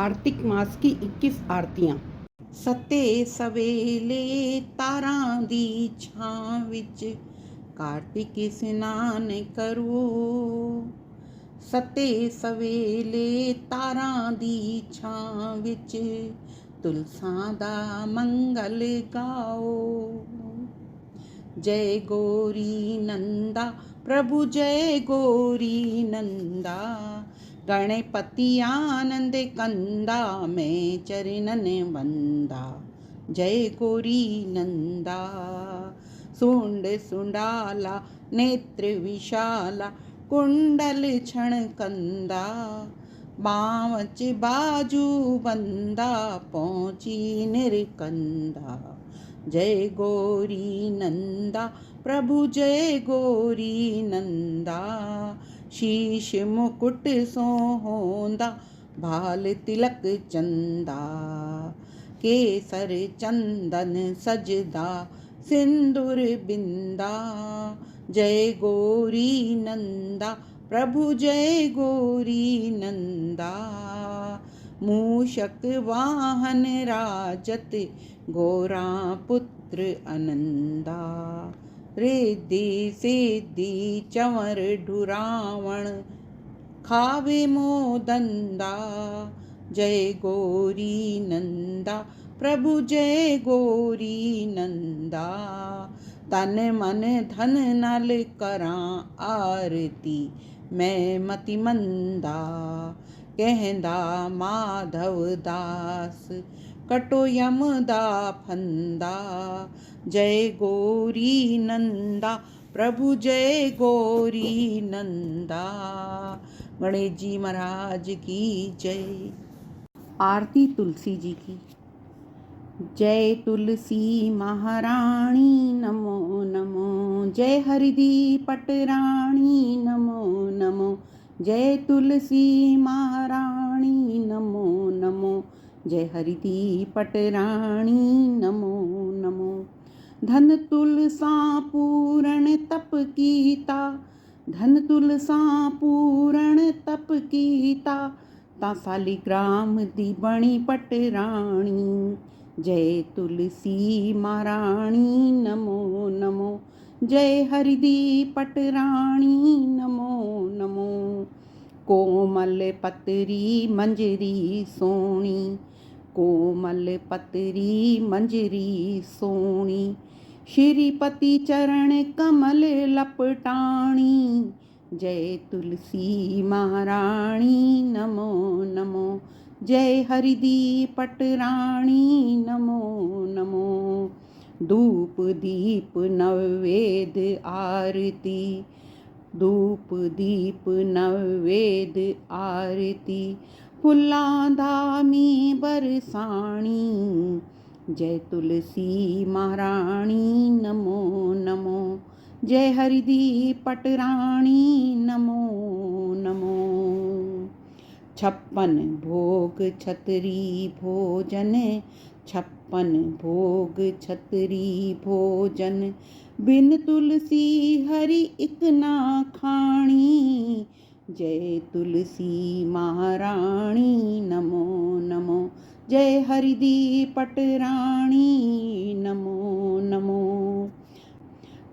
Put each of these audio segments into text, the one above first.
कार्तिक मास की 21 आरतियां। सते सवेले तारां दी छां विच कार्तिक स्नान करो। सते सवेले तारां दी छां विच तुलसां दा मंगल गाओ। जय गौरी नंदा प्रभु जय गौरी नंदा, गणपति आनंद कंदा मैं चरणन वंदा। जय गौरी नंदा सुंड सुंडाला नेत्र विशाला कुंडल क्षण कंदा, बावच बाजू बंदा पहुंची निरकंदा। जय गौरी नंदा प्रभु जय गौरी नंदा, शीश मुकुट सोहोंदा भाल तिलक चंदा, केसर चंदन सजदा सिंदूर बिंदा। जय गौरी नंदा प्रभु जय गौरी नंदा, मूषक वाहन राजत गौरा पुत्र अनंदा, रिद्धि सिद्धि चंवर ढुरावण खावे मोदंदा। जय गौरी नंदा प्रभु जय गौरी नंदा, तन मन धन नल करां आरती मैं मति मंदा। कहंदा माधव दास कटो यम दा फंदा। जय गौरी नंदा प्रभु जय गौरी नंदा। गणेश जी महाराज की जय। आरती तुलसी जी की। जय तुलसी महारानी नमो नमो, जय हरिदी पटरानी नमो नमो, जय तुलसी महारानी नमो नमो, जय हरिदी पटरानी नमो नमो। धन तुलसा पूरण तप कीता, धन तुलसा पूरण तप कीता, ता सालिग्राम दी बणी पटरानी। जय तुलसी महारानी नमो नमो, जय हरिदी पटरानी नमो नमो। कोमल पतरी मंजरी सोनी, कोमल पतरी मंजरी सोनी, श्रीपति चरण कमल लपटाणी। जय तुलसी महारानी नमो नमो, जय हरिदी पटरानी नमो नमो। धूप दीप नवेद आरती, धूप दीप नवेद आरती, फुल्लां धामी बरसाणी। जय तुलसी महारानी नमो नमो, जय हरिदी पटरानी नमो नमो। 56 भोग छतरी भोजन, 56 भोग छतरी भोजन, बिन तुलसी हरि इक ना खाणी। जय तुलसी महारानी नमो नमो, जय हरिदी पटरानी नमो नमो।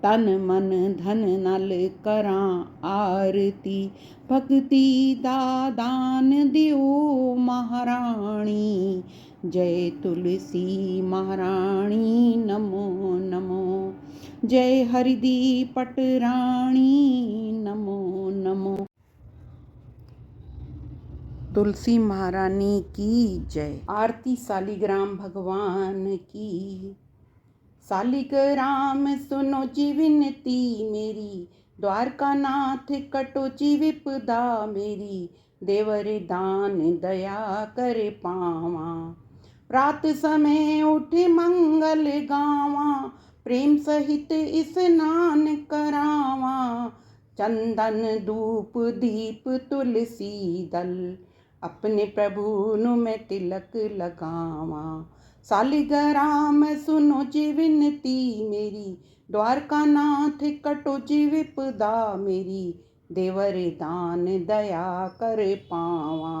तन मन धन नल करां आरती, भक्ति दा दान दियो महारानी। जय तुलसी महारानी नमो नमो, जय हरिदी पटरानी नमो नमो। तुलसी महारानी की जय। आरती सालिग्राम भगवान की। सालिग्राम सुनो जी विनती मेरी, द्वारका नाथ कटो जी विपदा मेरी। देवर दान दया कर पावा, रात समय उठ मंगल गावा। प्रेम सहित स्नान करावा, चंदन धूप दीप तुलसी दल, अपने प्रभु नु मैं तिलक लगावा। सालिग्राम सुनो जी विनती मेरी, द्वारका नाथ कटो जी विपदा मेरी। देवर दान दया कर पावा,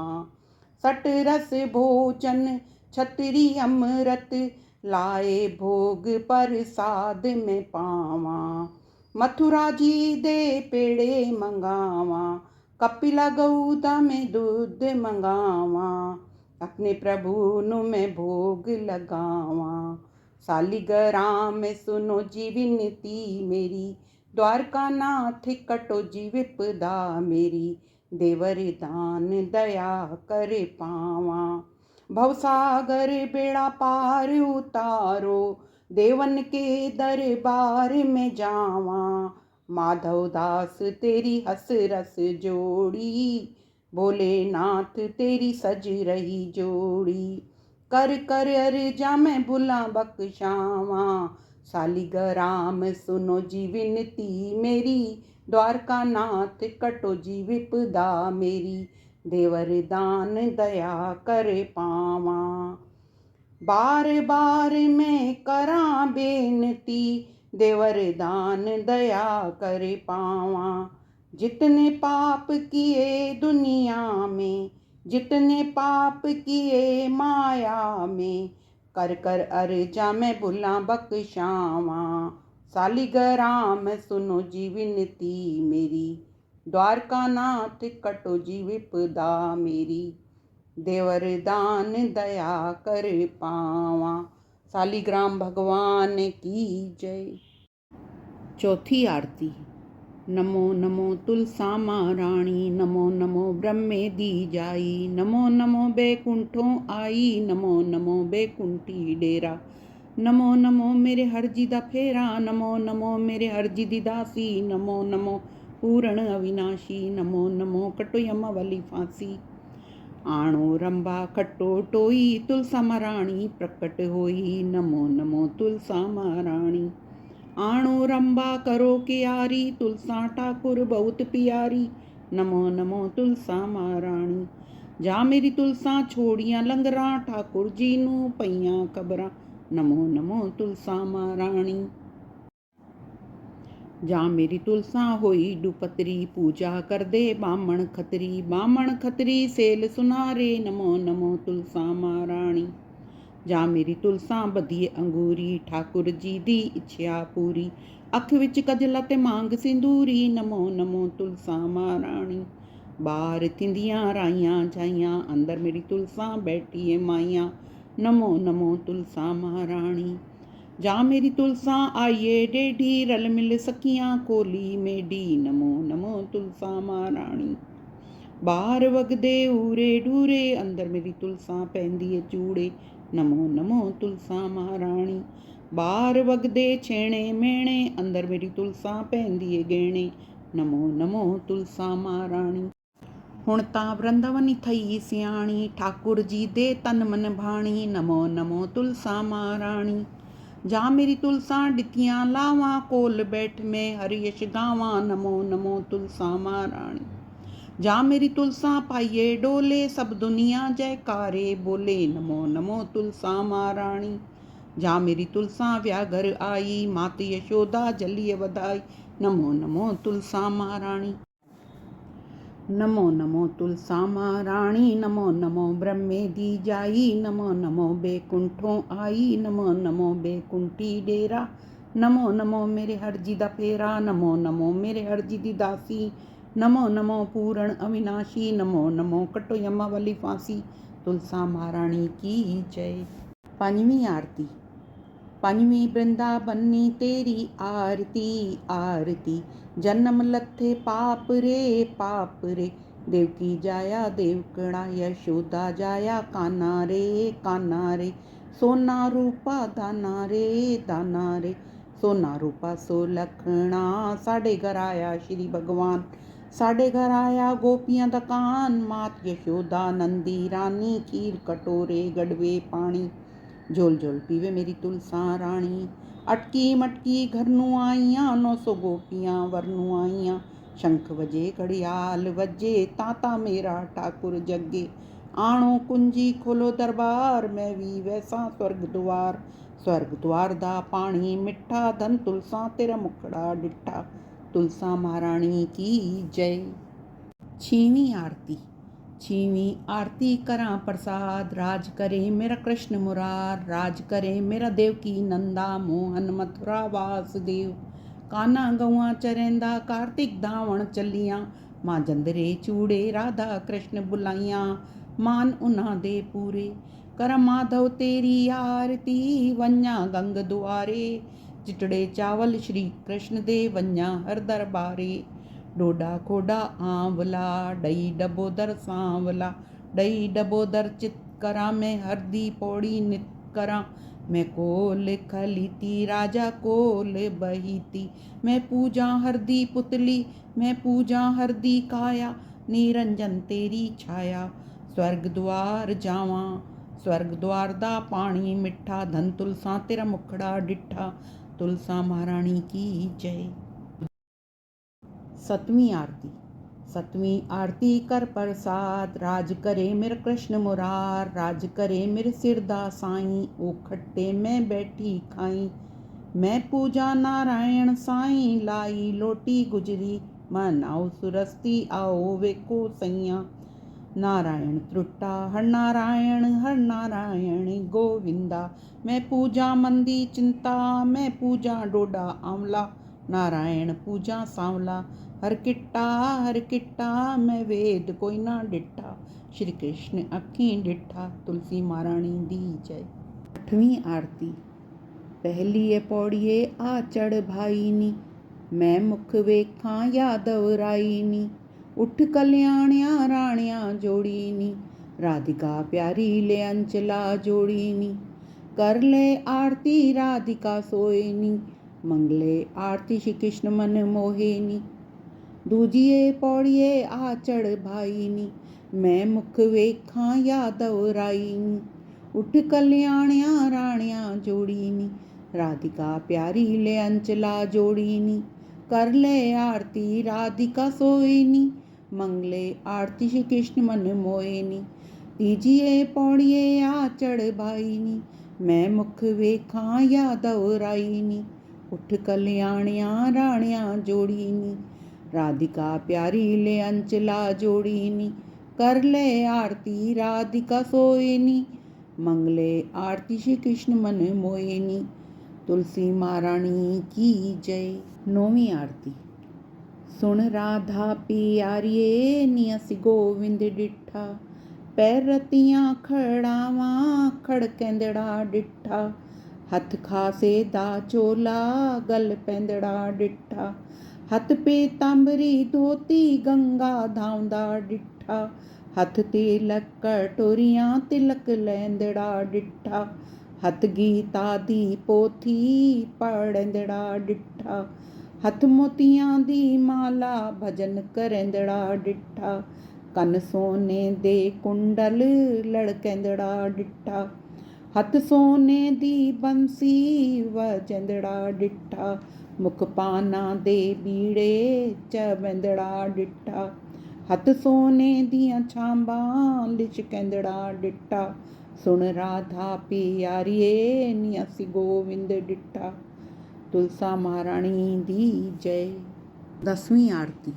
सट रस भोजन छतरी अमृत, लाए भोग प्रसाद में पावा। मथुरा जी दे पेड़े मंगावा, कपिला गौदा में दूध मंगावा। अपने प्रभु नु मैं भोग लगावा। सालिग्राम में सुनो जी विनती मेरी, द्वारका नाथ कटो जी विपदा मेरी। देवर दान दया करे पावा, भवसागर बेड़ा पार उतारो, देवन के दरबार में जावा। माधव दास तेरी हंस रस जोड़ी, भोलेनाथ तेरी सज रही जोड़ी। कर कर अर्जा मैं भुला बख्शावा, सालिग्राम सुनो जी विनती मेरी, द्वारका नाथ कटो जी विपदा मेरी। देवर दान दया करे पावा, बार बार मैं करा बेनती, देवर दान दया करे पावा। जितने पाप किए दुनिया में, जितने पाप किए माया में, कर कर अर्जा मैं भुला बख्शावा। सालिग्राम सुनो जी विनती मेरी, द्वारका नाथ कटो जी विपदा मेरी। देवर दान दया कर पावा। सालिग्राम भगवान की जय। चौथी आरती। नमो नमो तुलसा महारानी, नमो नमो ब्रह्मे दी जाई, नमो नमो बैकुंठों आई, नमो नमो बैकुंठी डेरा। नमो नमो मेरे हरजी दा फेरा, नमो नमो मेरे हरजी दी दासी, नमो नमो पूर्ण अविनाशी, नमो नमो कटो यम वाली फांसी। आणो रंबा खट्टो टोई, तुलसा महारानी प्रकट होई, नमो नमो तुलसा महारानी। आणो रंबा करो कियारी, तुलसा ठाकुर बहुत प्यारी, नमो नमो तुलसा महारानी। जा मेरी तुलसा छोड़ियां लंगरा, ठाकुर जी नू पईयां खबरां, नमो नमो तुलसा महारानी। जा मेरी तुलसा होई डुपतरी, पूजा कर दे बामण खतरी, बामण खतरी सेल सुनारे, नमो नमो तुलसा महारानी। जा मेरी तुलसा बधिए अंगूरी, ठाकुर जी दी इच्छा पूरी, अख विच कजला ते मांग सिंदूरी, नमो नमो तुलसा महारानी। बाहर थिंदियां राइयां जाइयां, अंदर मेरी तुलसा बैठी है माइयां, नमो नमो तुलसा महारानी। जा मेरी तुलसा आइए डेढ़ी, रल मिल सकियां कोली मेडी, नमो नमो तुलसा महारानी। बाहर वगदे ऊरे डूरे, अंदर मेरी तुलसा पहनदी है चूड़े, नमो नमो तुलसा महारानी। बाहर वगदे छेणे मेणे, अंदर मेरी तुलसा पहनदी है गहणे, नमो नमो तुलसा महारानी। हुण तां वृंदावनी थई सियाणी, ठाकुर जी दे तन मन भाणी, नमो नमो तुलसा महारानी। जा मेरी तुलसा डितियां लावा, कोल बैठ में हरि यश गावा, नमो नमो तुलसा महारानी। जा मेरी तुलसा पाइये डोले, सब दुनिया जयकारे बोले, नमो नमो तुलसा महारानी। जा मेरी तुलसा व्याघर आई, मात यशोदा जलिय वधाई, नमो नमो तुलसा महारानी। नमो नमो तुलसा महारानी, नमो नमो ब्रह्मे दी जाई, नमो नमो बैकुंठों आई, नमो नमो बैकुंठी डेरा। नमो नमो मेरे हरजी दा फेरा, नमो नमो मेरे हरजी दी दासी, नमो नमो पूर्ण अविनाशी, नमो नमो कटो यमा वाली फांसी। तुलसा महारानी की जय। पंजवीं आरती। पंजवीं वृंदावनी तेरी आरती आरती, जन्म लथे पाप रे पाप रे, देवकी जाया देवकड़ा, यशोदा जाया काना रे काना रे। सोना रूपा दाना रे दाना रे, सोना रूपा सो लखना, साढ़े घर आया श्री भगवान, साढ़े घर आया गोपियां दा कान। मात यशोदा नंदी रानी, खीर कटोरे गड़वे पानी, झोल झोल पीवे मेरी तुलसा रानी। अटकी मटकी घर नू आईयां, 900 गोपियां वर नू आईयां। शंख वजे घड़ियाल वजे, ताता मेरा ठाकुर जगे। आणो कुंजी खोलो दरबार, मैं भी वैसा स्वर्ग द्वार। स्वर्ग द्वार दा पानी मिठा, धन तुलसा तेरा मुखड़ा डिठा। तुलसा महारानी की जय। छीवीं आरती। छीवीं आरती करां प्रसाद, राज करे मेरा कृष्ण मुरार, राज करे मेरा देवकी नंदा, मोहन मथुरा वासुदेव। काना गौआं चरैंदा, कार्तिक धावण चलियां, मां जंदरे चूड़े राधा कृष्ण बुलाइयां, मान उन्हां दे पूरे। कर माधव तेरी आरती, वंजा गंग दुआरे, चिटड़े चावल श्री कृष्ण दे वंजा हर दरबारे। डोडा खोडा आंवला, डई डबोदर सांवला, डई डबोदर चित करा, मैं हरदी पौड़ी नित करा। मैं कोल खलीती राजा कोल बहीती, मैं पूजा हरदी पुतली, मैं पूजा हरदी काया, निरंजन तेरी छाया। स्वर्ग द्वार जावां, स्वर्ग द्वार दा पानी मिठा, धन तुलसा तेरा मुखड़ा डिठा। तुलसा महारानी की जय। सतवीं आरती। सतवीं आरती कर प्रसाद, राज करे मेरे कृष्ण मुरार, राज करे मेरे सिरदा साईं, ओ खट्टे मैं बैठी खाई। मैं पूजा नारायण साईं, लाई लोटी गुजरी, मन आओ सुरस्ती आओ वेखो सैया। नारायण त्रुट्टा हर नारायण गोविंदा, मैं पूजा मंदी चिंता, मैं पूजा डोडा आंवला, नारायण पूजा सांवला। हर किट्टा मैं वेद कोई ना डिठा, श्री कृष्ण अखीं डिठा। तुलसी महारानी दी जय। आठवीं आरती। पहली पौड़िए आ चढ़ भाईनी, मैं मुख वेखां यादव राईनी, उठ कल्याणिया राणिया जोड़ीनी, राधिका प्यारी ले अंचला जोड़ीनी। कर ले आरती राधिका सोयनी, मंगले आरती श्री कृष्ण मन मोहेनी। दूजिए पौड़िए आ चढ़ भाईनी, मैं मुख वेखां यादव राईनी, उठ कल्याणिया राणिया जोड़ीनी, राधिका प्यारी ले अंचला जोड़ीनी। कर ले आरती राधिका सोईनी, मंगले आरती श्री कृष्ण मन मोहिनी। तीजिए पौड़िए आ चढ़ भाईनी, मैं मुख वेखां यादव राईनी, उठ कल्याणिया राणिया जोड़ीनी, राधिका प्यारी ले अंचला जोड़ीनी। कर ले आरती राधिका सोयनी, मंगले आरती श्री कृष्ण मन मोहिनी। तुलसी महारानी की जय। नौवीं आरती। सुन राधा प्यारिये नियस गोविंद डिठा, पैर रतियां खड़ावा खड़केंदड़ा डिठा, हथ खासे दा चोला गल पैंदड़ा डिठा, हथ पीतांबरी धोती गंगा धावंदा डिठा, हथ तिलक कटोरियां तिलक लैंदड़ा डिठा, हथ गीता दी पोथी पढ़ंदड़ा डिठा, हथ मोतियां दी माला भजन करेंदड़ा डिठा, कन सोने दे कुंडल लड़केंदड़ा डिठा, हथ सोने दी बंसी वजेंदड़ा डिठा, मुख पाना दे बीड़े चवेंदड़ा डिठा, हथ सोने दियां छांबां लिशकेंदड़ा डिठा। सुन राधा प्यारिये नियसी गोविंद डिठा। तुलसा महारानी दी जय। 10वीं आरती।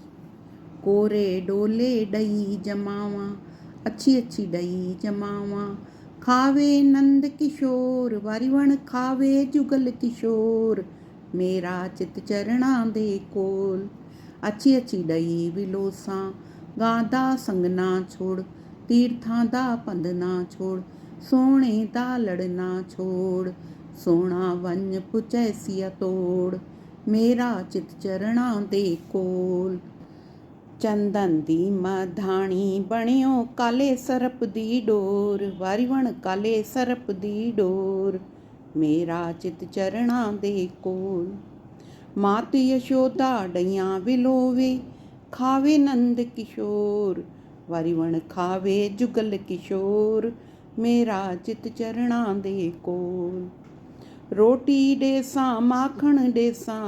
कोरे डोले डई जमावा, अच्छी अच्छी डई जमावा, खावे नंद किशोर, वारीवण खावे जुगल किशोर, मेरा चित चरणा दे कोल। अच्छी अच्छी डई विलोसा, गादा संग ना छोड़, तीर्थां दा पंध ना छोड़, सोने दा लड़ ना छोड़, सोना वन पुचैसिया तोड़, मेरा चित चरणा दे कोल। चंदन दी मधाणी बणियो काले सरप दी डोर, वारीवण काले सरप दी डोर, मेरा चित चरणा दे कोल। मात यशोदा डइयां विलोवे, खावे नंद किशोर, वारीवण खावे जुगल किशोर, मेरा चित चरणा दे कोल। रोटी डेसा माखण डेसा,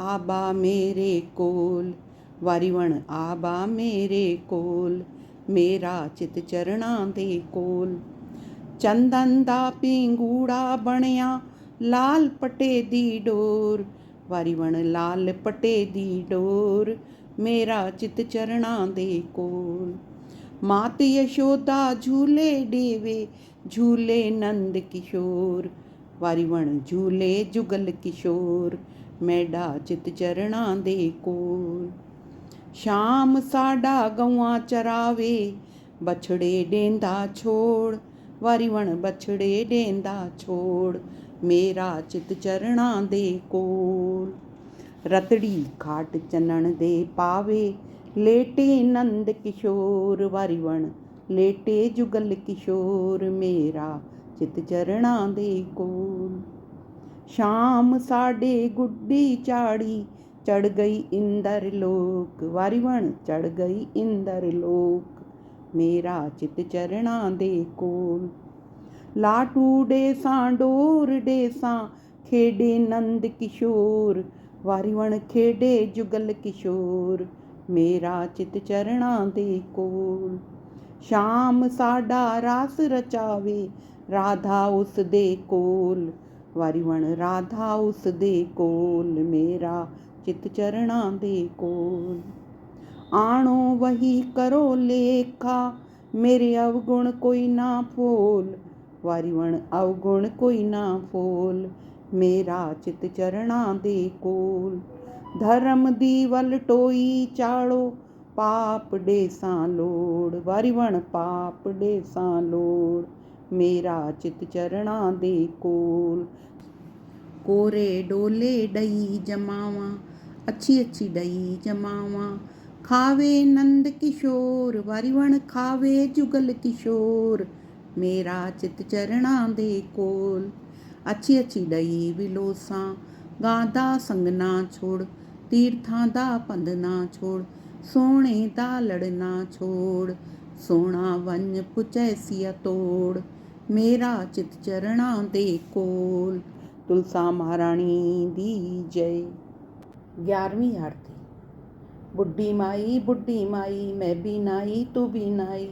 आबा मेरे कोल, वारीवण आबा मेरे कोल, मेरा चित चरणा दे कोल। चंदन दा पिंगूड़ा बणिया लाल पटे दी डोर, वारीवण लाल पटे दी डोर, मेरा चित चरणा दे कोल। मात यशोदा झूले डेवे झूले नंद किशोर, ਵਾਰੀ ਵਣ ਝੂਲੇ ਜੁਗਲ ਕਿਸ਼ੋਰ, ਮੈਡਾ ਚਿਤ ਚਰਣਾ ਦੇ ਕੋਲ। ਸ਼ਾਮ ਸਾਡਾ ਗਊਆਂ ਚਰਾਵੇ ਬਛੜੇ ਡੇਂਦਾ ਛੋੜ, ਵਾਰੀ ਵਣ ਬਛੜੇ ਡੇਂਦਾ ਛੋੜ, ਮੇਰਾ ਚਿਤ ਚਰਣਾ ਦੇ ਕੋਲ। ਰਤੜੀ ਖਾਟ ਚੰਨਣ ਦੇ ਪਾਵੇ ਲੇਟੇ ਨੰਦ ਕਿਸ਼ੋਰ, ਵਾਰੀ ਵਣ ਲੇਟੇ ਜੁਗਲ ਕਿਸ਼ੋਰ, ਮੇਰਾ ਚਿਤ ਚਰਣਾ ਦੇ ਕੋਲ। ਸ਼ਾਮ ਸਾਡੇ ਗੁੱਡੀ ਚਾੜੀ ਚੜ ਗਈ ਇੰਦਰ ਲੋਕ, ਵਾਰੀ ਵਣ ਚੜ ਗਈ ਇੰਦਰ ਲੋਕ, ਮੇਰਾ ਚਿਤ ਚਰਣਾ ਦੇ ਕੋਲ। ਲਾਟੂ ਡੇਸਾਂ ਡੋਰ ਡੇਸਾਂ ਖੇਡੇ ਨੰਦ ਕਿਸ਼ੋਰ, ਵਾਰੀ ਵਣ ਖੇਡੇ ਜੁਗਲ ਕਿਸ਼ੋਰ, ਮੇਰਾ ਚਿਤ ਚਰਣਾ ਦੇ ਕੋਲ। ਸ਼ਾਮ ਸਾਡਾ ਰਾਸ ਰਚਾਵੇ ਰਾਧਾ ਉਸ ਦੇ ਕੋਲ, ਵਾਰੀ ਵਣ ਰਾਧਾ ਉਸ ਦੇ ਕੋਲ, ਮੇਰਾ ਚਿਤ ਚਰਣਾ ਦੇ ਕੋਲ। ਆਣੋ ਵਹੀ ਕਰੋ ਲੇਖਾ ਮੇਰੇ ਅਵਗੁਣ ਕੋਈ ਨਾ ਫੋਲ, ਵਾਰੀ ਵਣ ਅਵਗੁਣ ਕੋਈ ਨਾ ਫੋਲ, ਮੇਰਾ ਚਿਤ ਚਰਣਾ ਦੇ ਕੋਲ। ਧਰਮ ਦੀ ਵਲ ਟੋਈ ਚਾੜੋ ਪਾਪ ਡੇਸਾਂ ਲੋੜ, ਵਾਰੀ ਵਣ ਪਾਪ ਡੇਸਾਂ ਲੋੜ, ਮੇਰਾ ਚਿਤ ਚਰਣਾ ਦੇ ਕੋਲ। ਕੋਰੇ ਡੋਲੇ ਡਈ ਜਮਾਵਾਂ ਅੱਛੀ ਅੱਛੀ ਡਈ ਜਮਾਵਾਂ, ਖਾਵੇ ਨੰਦ ਕਿਸ਼ੋਰ, ਵਾਰੀ ਵਣ ਖਾਵੇ ਜੁਗਲ ਕਿਸ਼ੋਰ, ਮੇਰਾ ਚਿਤ ਚਰਣਾ ਦੇ ਕੋਲ। ਅੱਛੀ ਅੱਛੀ ਡਈ ਵਿਲੋਸਾਂ ਗਾਂ ਦਾ ਸੰਗ ਨਾ ਛੋੜ, ਤੀਰਥਾਂ ਦਾ ਪੰਧ ਨਾ ਛੋੜ, ਸੋਹਣੇ ਦਾ ਲੜਨਾ ਛੋੜ, ਸੋਹਣਾ ਵੰਜ ਪੁਚੈਸੀਆ ਤੋੜ, ਮੇਰਾ ਚਿਤ ਚਰਣਾ ਦੇ ਕੋਲ। ਤੁਲਸਾ ਮਹਾਰਾਣੀ ਦੀ ਜੈ। 11ਵੀਂ ਆਰਤੀ। ਬੁੱਢੀ ਮਾਈ ਮੈਂ ਵੀ ਨਾਈ ਤੂੰ ਵੀ ਨਾਈ,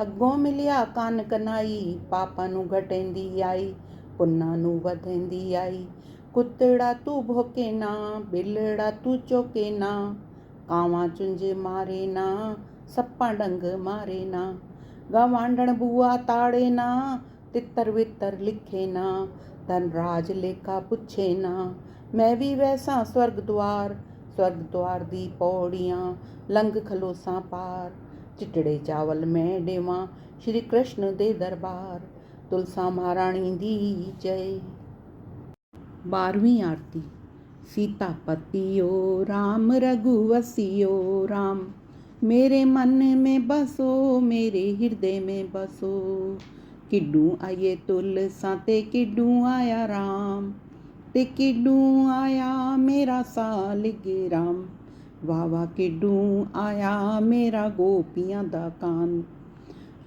ਅੱਗੋਂ ਮਿਲਿਆ ਕੰਨ ਕਨਾਈ, ਪਾਪਾਂ ਨੂੰ ਘਟੇਂਦੀ ਆਈ ਪੁੰਨਾਂ ਨੂੰ ਵਧੇਂਦੀ ਆਈ। ਕੁੱਤੜਾ ਤੂੰ ਭੋਕੇ ਨਾ ਬਿਲੜਾ ਤੂੰ ਚੋਕੇ ਨਾ, ਕਾਵਾਂ ਚੁੰਝ ਮਾਰੇ ਨਾ ਸੱਪਾਂ ਡੰਗ ਮਾਰੇ ਨਾ, ਗਵਾਂਢਣ ਬੂਆ ਤਾੜੇ ਨਾ ਤਿੱਤਰ ਵਿਤਰ ਲਿਖੇ ਨਾ, ਧਨ ਰਾਜ ਲੇਖਾ ਪੁੱਛੇ ਨਾ। ਮੈਂ ਵੀ ਵੈਸਾ ਸਵਰਗ ਦੁਆਰ ਦੀ ਪੌੜੀਆਂ ਲੰਘ ਖਲੋਸਾਂ ਪਾਰ, ਚਿੱਟੜੇ ਚਾਵਲ ਮੈਂ ਦੇਵਾਂ ਸ਼੍ਰੀ ਕ੍ਰਿਸ਼ਨ ਦੇ ਦਰਬਾਰ। ਤੁਲਸਾ ਮਹਾਰਾਣੀ ਦੀ ਜੈ। 12ਵੀਂ ਆਰਤੀ। सीतापतियो राम रघुवसियो राम, मेरे मन में बसो मेरे हृदय में बसो। किड्डू आइए तुलसा ते किड्डू आया राम, ते किड्डू आया मेरा सालिग राम, वाह वाह किड्डू आया मेरा गोपियां दा कान।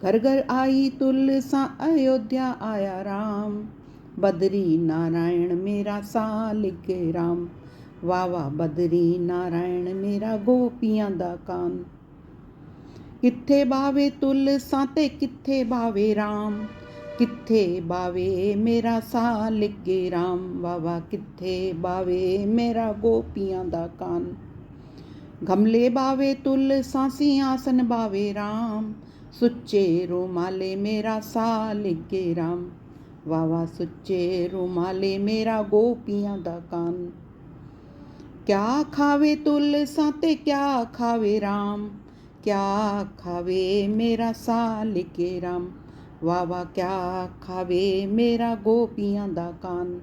घर घर आई तुलसा अयोध्या आया राम, बदरी नारायण मेरा सालिग राम, वाह वाह बदरी नारायण मेरा गोपियां दा कान। किथे बावे तुलसा ते किथे बावे राम, किथे बावे मेरा सालिग राम, वाह वाह किथे बावे मेरा गोपियां दा कान। गमले बावे तुलसा सिंहासन बावे राम, सुच्चे रुमाले मेरा सालिग राम, वाह वाह सुच्चे रुमाले मेरा गोपियां दा कान। क्या खावे तुलसा ते क्या खावे राम, क्या खावे मेरा सालिग राम, वाह वाह क्या खावे मेरा गोपियां दा कान।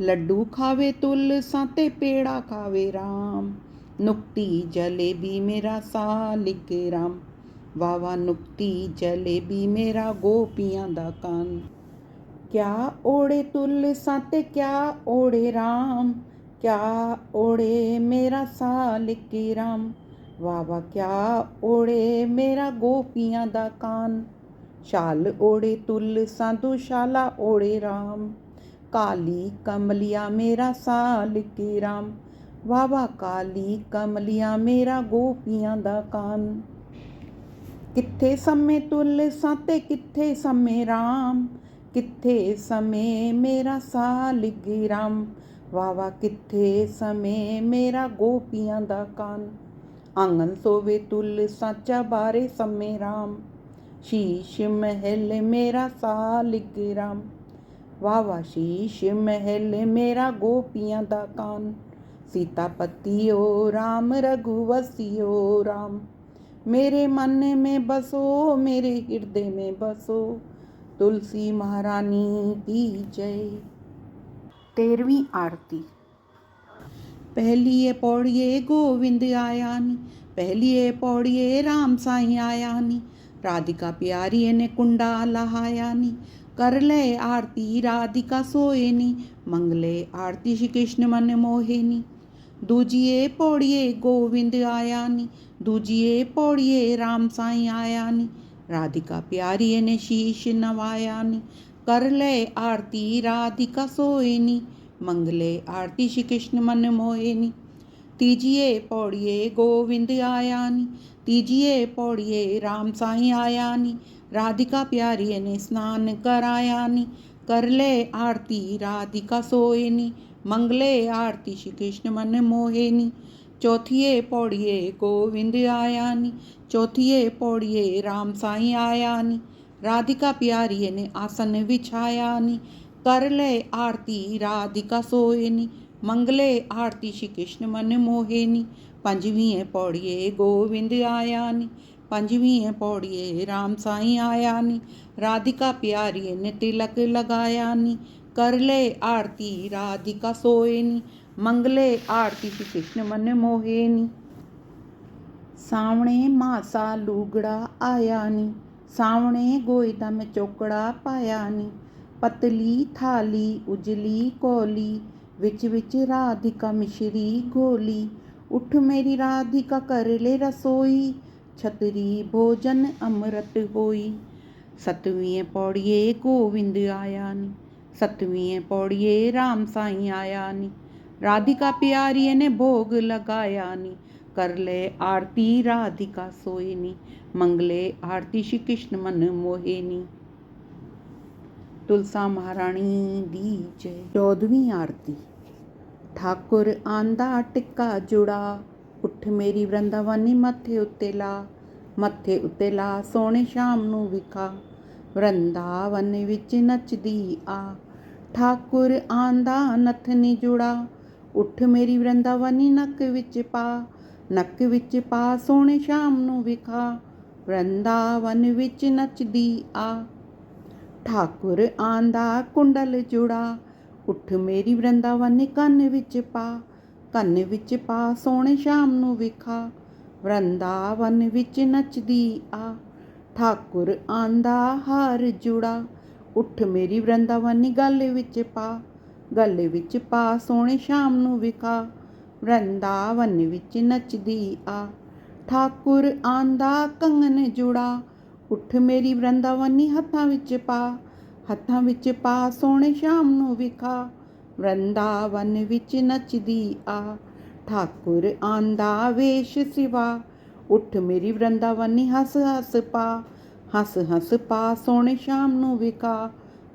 लड्डू खावे तुलसा ते पेड़ा खावे राम, नुक्ती जलेबी मेरा सालिग राम, वाह वाह नुक्ती जलेबी मेरा गोपियां दा कान। क्या ओढ़े तुलसा ते क्या ओढ़े राम, क्या ओढ़े मेरा सालिग राम, वाह वाह क्या ओढ़े मेरा गोपियां दा कान। शाल ओढ़े तुलसा दुशाला ओढ़े राम, काली कमलिया मेरा सालिग राम, वाह वाह काली कमलिया मेरा गोपियां दा कान। किथे समय तुलसा ते किथे समय राम, किथे समय मेरा सालिग राम, वाह वाह किथे समय मेरा गोपियां दा कान। आंगन सोवे तुलसा चबारे समय राम, शीश महल मेरा सालिग्राम। वाह वाह शीश महल मेरा गोपियां दा कान। सीतापति ओ राम रघुवंशी ओ राम। मेरे मन में बसो मेरे हृदय में बसो। तुलसी महारानी की जय। 13वीं आरती। पहलिए पौड़िए गोविंद आया नी। पहलिए पौड़िए राम साईं आया नी। राधिका प्यारी ने कुंडा लहाया नी। कर ले आरती राधिका सोए नी। मंगले आरती श्री कृष्ण मन मोहे नी। दूजिए पौड़िए गोविंद आया नी। दूजिए पौड़िए राम साईं आया नी। राधिका प्यारी ने शीश नवाया नी। कर ले आरती राधिका सोए नी। मंगले आरती श्री कृष्ण मन मोहे नी। तीजिए पौड़िए गोविंद आया नी। तीजिए पौड़िए राम साईं आया नी। राधिका प्यारी ने स्नान कराया नी। कर ले आरती राधिका सोए नी। मंगले आरती श्री कृष्ण मन मोहे नी। चौथिए पौड़िए गोविंद आया नी। चौथिए पौड़िए राम साईं आया नी। राधिका प्यारी ने आसन बिछाया नी। कर ले आरती राधिका सोए नी। मंगले आरती श्री कृष्ण मन मोहे नी। पंजवीं पौड़िए गोविंद आया नी। पंजवीं पौड़िए राम साईं आया नी। राधिका प्यारी ने तिलक लगाया नी। कर ले आरती राधिका सोए नी। मंगले आरती श्री कृष्ण मन मोहे नी। सावणे मासा लूगड़ा आया नी। सावणे गोयदा में चौकड़ा पाया नी। पतली थाली उजली कोली। विच विच राधिका मिश्री घोली। उठ मेरी राधिका कर ले रसोई। छतरी भोजन अमृत होई। सतवीं पौड़िए गोविंद आया नी। सतवीं पौड़िए राम साईं आया नी। राधिका प्यारी ने भोग लगाया नी। कर ले आरती राधिका सोए नी। मंगले आरती श्री कृष्ण मन मोहे नी। तुलसा महारानी दी जय। 14वीं आरती। ठाकुर आंदा टिक्का जुड़ा। उठ मेरी वृंदावनी मत्थे उत्ते ला। मत्थे उत्ते ला सोने शाम नूं विखा। वृंदावन विच नचदी आ। ठाकुर आंदा नथनी जुड़ा। उठ मेरी वृंदावनी नक विच पा। नक विच पा सोने शाम नूं विखा। वृंदावन विच नचदी आ। ठाकुर आंदा कुंडल जुड़ा। उठ मेरी वृंदावनी ਕੰਨ ਵਿੱਚ ਪਾ। ਕੰਨ ਵਿੱਚ ਪਾ ਸੋਹਣੇ ਸ਼ਾਮ ਨੂੰ ਵਿਖਾ। ਵਰਿੰਦਾਵਨ ਵਿੱਚ ਨੱਚਦੀ ਆ। ਠਾਕੁਰ ਆਂਦਾ ਹਾਰ ਜੁੜਾ। ਉੱਠ ਮੇਰੀ ਵਰਿੰਦਾਵਨੀ ਗਲ ਵਿੱਚ ਪਾ। ਗਲ ਵਿੱਚ ਪਾ ਸੋਹਣੇ ਸ਼ਾਮ ਨੂੰ ਵਿਖਾ। ਵਰਿੰਦਾਵਨ ਵਿੱਚ ਨੱਚਦੀ ਆ। ਠਾਕੁਰ ਆਂਦਾ ਕੰਗਨ ਜੁੜਾ। ਉੱਠ ਮੇਰੀ ਵਰਿੰਦਾਵਨੀ ਹੱਥਾਂ ਵਿੱਚ ਪਾ। ਹੱਥਾਂ ਵਿੱਚ ਪਾ ਸੋਹਣੇ ਸ਼ਾਮ ਨੂੰ ਵਿਖਾ। ਵਰਿੰਦਾਵਨ ਵਿੱਚ ਨੱਚਦੀ ਆ। ਠਾਕੁਰ ਆਂਦਾ ਵੇਸ਼ ਸਿਵਾ। ਉੱਠ ਮੇਰੀ ਵਰਿੰਦਾਵਨੀ ਹੱਸ ਹੱਸ ਪਾ। ਹੱਸ ਹੱਸ ਪਾ ਸੋਹਣੇ ਸ਼ਾਮ ਨੂੰ ਵਿਖਾ।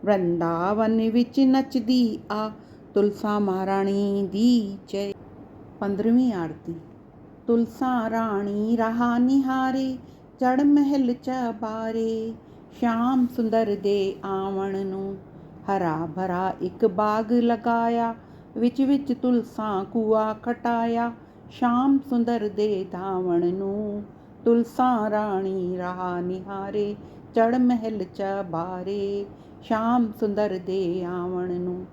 ਵਰਿੰਦਾਵਨ ਵਿੱਚ ਨੱਚਦੀ ਆ। ਤੁਲਸਾ ਮਹਾਰਾਣੀ ਦੀ ਜੈ। 15ਵੀਂ ਆਰਤੀ। ਤੁਲਸਾ ਰਾਣੀ ਰਹਾ ਨਿਹਾਰੇ। ਚੜ ਮਹਿਲ ਚਬਾਰੇ। ਸ਼ਾਮ ਸੁੰਦਰ ਦੇ ਆਵਣ ਨੂੰ ਹਰਾ ਭਰਾ ਇੱਕ ਬਾਗ ਲਗਾਇਆ। ਵਿੱਚ ਵਿੱਚ ਤੁਲਸਾ ਕੂਆ ਖਟਾਇਆ। ਸ਼ਾਮ ਸੁੰਦਰ ਦੇ ਧਾਵਣ ਨੂੰ ਤੁਲਸਾ ਰਾਣੀ ਰਹਾ ਨਿਹਾਰੇ। ਚੜ ਮਹਿਲ ਚਬਾਰੇ। ਸ਼ਾਮ ਸੁੰਦਰ ਦੇ ਆਵਣ ਨੂੰ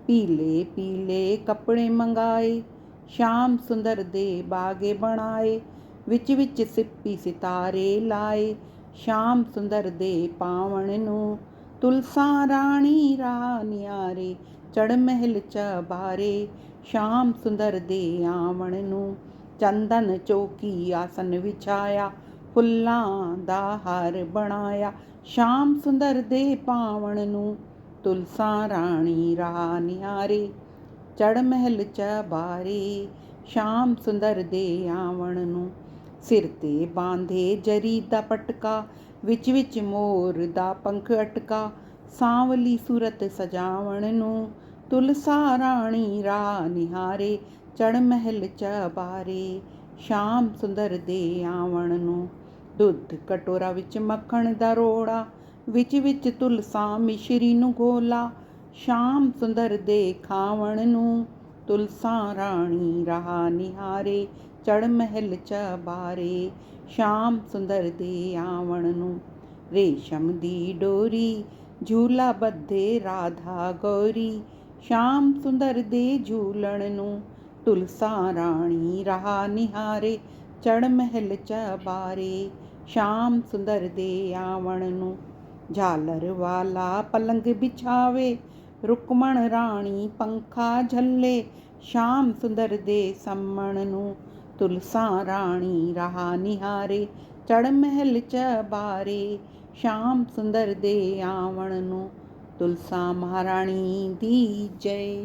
ਪੀਲੇ ਪੀਲੇ ਕੱਪੜੇ ਮੰਗਾਏ। ਸ਼ਾਮ ਸੁੰਦਰ ਦੇ ਬਾਗੇ ਬਣਾਏ। ਵਿੱਚ ਵਿੱਚ ਸਿੱਪੀ ਸਿਤਾਰੇ ਲਾਏ। ਸ਼ਾਮ ਸੁੰਦਰ ਦੇ ਪਾਵਣ ਨੂੰ ਤੁਲਸਾ ਰਾਣੀ ਰਹਾ ਨਿਹਾਰੇ। ਚੜ ਮਹਿਲ ਚਬਾਰੇ। ਸ਼ਾਮ ਸੁੰਦਰ ਦੇ ਆਵਣ ਨੂੰ ਚੰਦਨ ਚੌਕੀ ਆਸਨ ਵਿਛਾਇਆ। ਫੁੱਲਾਂ ਦਾ ਹਾਰ ਬਣਾਇਆ। ਸ਼ਾਮ ਸੁੰਦਰ ਦੇ ਪਾਵਣ ਨੂੰ ਤੁਲਸਾ ਰਾਣੀ ਰਹਾ ਨਿਹਾਰੇ। ਚੜ ਮਹਿਲ ਚਬਾਰੇ। ਸ਼ਾਮ ਸੁੰਦਰ ਦੇ ਆਵਣ ਨੂੰ ਸਿਰ ਤੇ ਬਾਂਧੇ ਜਰੀ ਦਾ ਪਟਕਾ। ਵਿੱਚ ਵਿੱਚ ਮੋਰ ਦਾ ਪੰਖ ਅਟਕਾ। ਸਾਂਵਲੀ ਸੂਰਤ ਸਜਾਵਣ ਨੂੰ ਤੁਲਸਾ ਰਾਣੀ ਰਹਾ ਨਿਹਾਰੇ। ਚੜ ਮਹਿਲ ਚਬਾਰੇ। ਸ਼ਾਮ ਸੁੰਦਰ ਦੇ ਆਵਣ ਨੂੰ ਦੁੱਧ ਕਟੋਰਾ ਵਿੱਚ ਮੱਖਣ ਦਾ ਰੋੜਾ, ਵਿੱਚ ਤੁਲਸਾਂ ਮਿਸ਼ਰੀ ਨੂੰ ਘੋਲਾ। ਸ਼ਾਮ ਸੁੰਦਰ ਦੇ ਖਾਵਣ ਨੂੰ, ਤੁਲਸਾਂ ਰਾਣੀ ਰਹਾ ਨਿਹਾਰੇ, ਚੜ੍ਹ ਮਹਿਲ ਚਬਾਰੇ। ਸ਼ਾਮ ਸੁੰਦਰ ਦੇ ਆਵਣ ਨੂੰ, ਰੇਸ਼ਮ ਦੀ ਡੋਰੀ ਝੂਲਾ ਬੱਧੇ ਰਾਧਾ ਗੌਰੀ। ਸ਼ਾਮ ਸੁੰਦਰ ਦੇ ਝੂਲਣ ਨੂੰ, ਤੁਲਸਾਂ ਰਾਣੀ ਰਹਾ ਨਿਹਾਰੇ, ਚੜ੍ਹ ਮਹਿਲ ਚਬਾਰੇ। ਸ਼ਾਮ ਸੁੰਦਰ ਦੇ ਆਵਣ ਨੂੰ, ਝਾਲਰ ਵਾਲਾ ਪਲੰਗ ਬਿਛਾਵੇ, ਰੁਕਮਣ ਰਾਣੀ ਪੰਖਾ ਝੱਲੇ। ਸ਼ਾਮ ਸੁੰਦਰ ਦੇ ਸੰਮਣ ਨੂੰ, ਤੁਲਸਾਂ ਰਾਣੀ ਰਹਾ ਨਿਹਾਰੇ, ਚੜ੍ਹ ਮਹਿਲ ਚਬਾਰੇ। ਸ਼ਾਮ ਸੁੰਦਰ ਦੇ ਆਵਣ ਨੂੰ, ਤੁਲਸਾਂ ਮਹਾਰਾਣੀ ਦੀ ਜੈ।